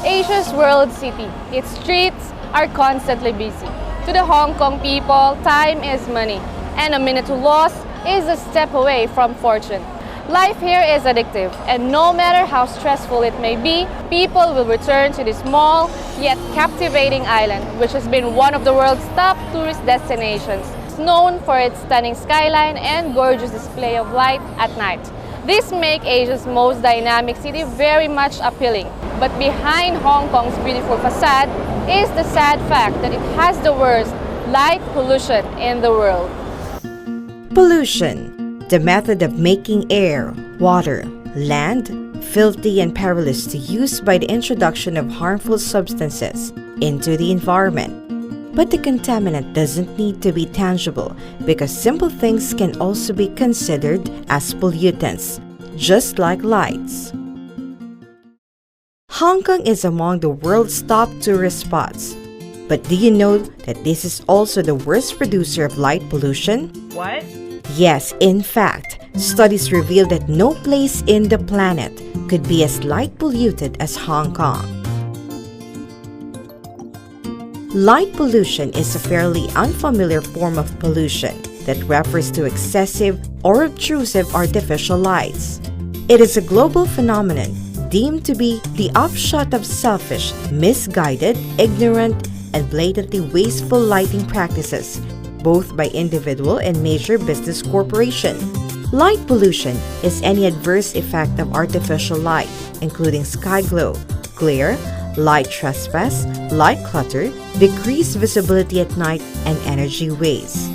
Asia's world city. Its streets are constantly busy. To the Hong Kong people, time is money, and a minute lost is a step away from fortune. Life here is addictive, and no matter how stressful it may be, people will return to this small yet captivating island, which has been one of the world's top tourist destinations. It's known for its stunning skyline and gorgeous display of light at night. This makes Asia's most dynamic city very much appealing. But behind Hong Kong's beautiful facade is the sad fact that it has the worst light pollution in the world. Pollution, the method of making air, water, land filthy and perilous to use by the introduction of harmful substances into the environment. But the contaminant doesn't need to be tangible because simple things can also be considered as pollutants, just like lights. Hong Kong is among the world's top tourist spots. But do you know that this is also the worst producer of light pollution? What? Yes, in fact, studies reveal that no place in the planet could be as light polluted as Hong Kong. Light pollution is a fairly unfamiliar form of pollution that refers to excessive or obtrusive artificial lights. It is a global phenomenon deemed to be the offshoot of selfish, misguided, ignorant, and blatantly wasteful lighting practices, both by individual and major business corporations. Light pollution is any adverse effect of artificial light, including sky glow, glare, light trespass, light clutter, decreased visibility at night, and energy waste.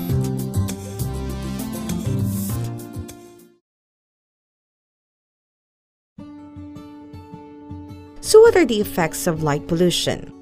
So what are the effects of light pollution?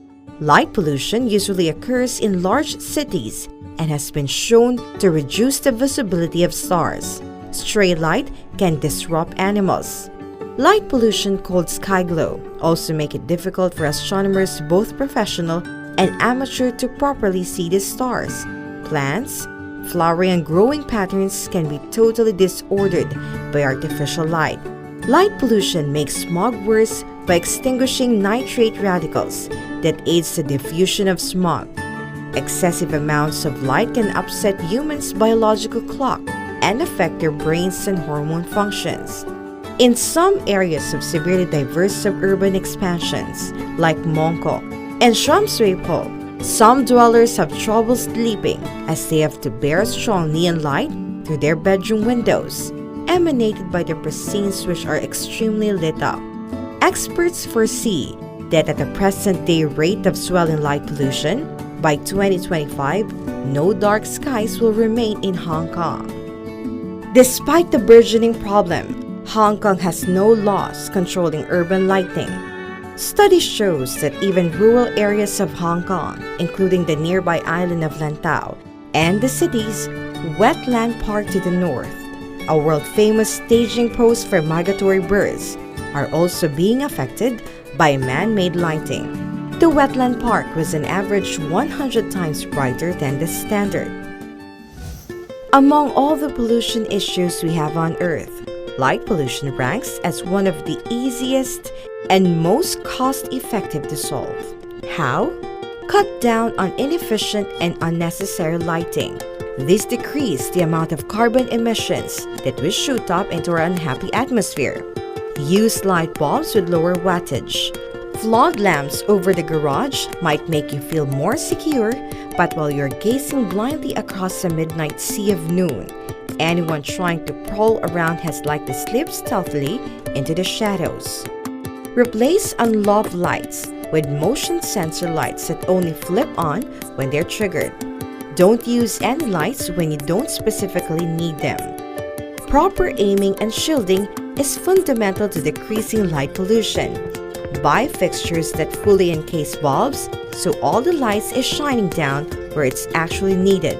Light pollution usually occurs in large cities and has been shown to reduce the visibility of stars. Stray light can disrupt animals. Light pollution called sky glow also make it difficult for astronomers, both professional and amateur, to properly see the stars. Plants, flowering and growing patterns can be totally disordered by artificial light. Light pollution makes smog worse by extinguishing nitrate radicals that aids the diffusion of smog. Excessive amounts of light can upset humans' biological clock and affect their brains and hormone functions. In some areas of severely diverse suburban expansions, like Mong Kok and Sham Shui Po, some dwellers have trouble sleeping as they have to bear strong neon light through their bedroom windows, emanated by the prasines which are extremely lit up. Experts foresee that at the present-day rate of swelling light pollution, by 2025, no dark skies will remain in Hong Kong. Despite the burgeoning problem, Hong Kong has no laws controlling urban lighting. Study shows that even rural areas of Hong Kong, including the nearby island of Lantau and the city's wetland park to the north, a world-famous staging post for migratory birds, are also being affected by man-made lighting. The wetland park was an average 100 times brighter than the standard. Among all the pollution issues we have on Earth, light pollution ranks as one of the easiest and most cost-effective to solve. How? Cut down on inefficient and unnecessary lighting. This decreases the amount of carbon emissions that will shoot up into our unhappy atmosphere. Use light bulbs with lower wattage. Flawed lamps over the garage might make you feel more secure, but while you're gazing blindly across a midnight sea of noon, anyone trying to prowl around has like to slip stealthily into the shadows. Replace unloved lights with motion sensor lights that only flip on when they're triggered. Don't use any lights when you don't specifically need them. Proper aiming and shielding is fundamental to decreasing light pollution. Buy fixtures that fully encase bulbs so all the lights is shining down where it's actually needed,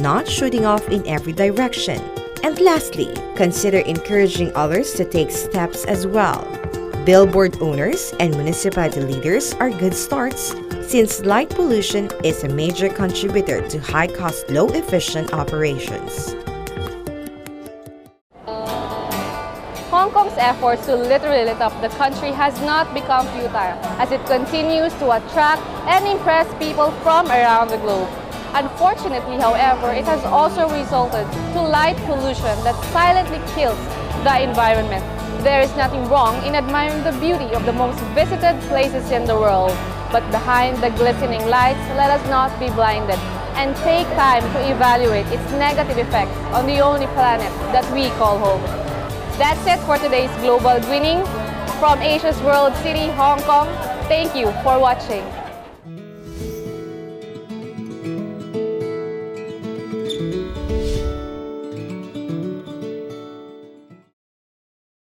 not shooting off in every direction. And lastly, consider encouraging others to take steps as well. Billboard owners and municipality leaders are good starts, since light pollution is a major contributor to high-cost, low-efficient operations. Hong Kong's efforts to literally lit up the country has not become futile, as it continues to attract and impress people from around the globe. Unfortunately, however, it has also resulted to light pollution that silently kills the environment. There is nothing wrong in admiring the beauty of the most visited places in the world, but behind the glistening lights, let us not be blinded and take time to evaluate its negative effects on the only planet that we call home. That's it for today's Global Greening. From Asia's World City, Hong Kong, thank you for watching.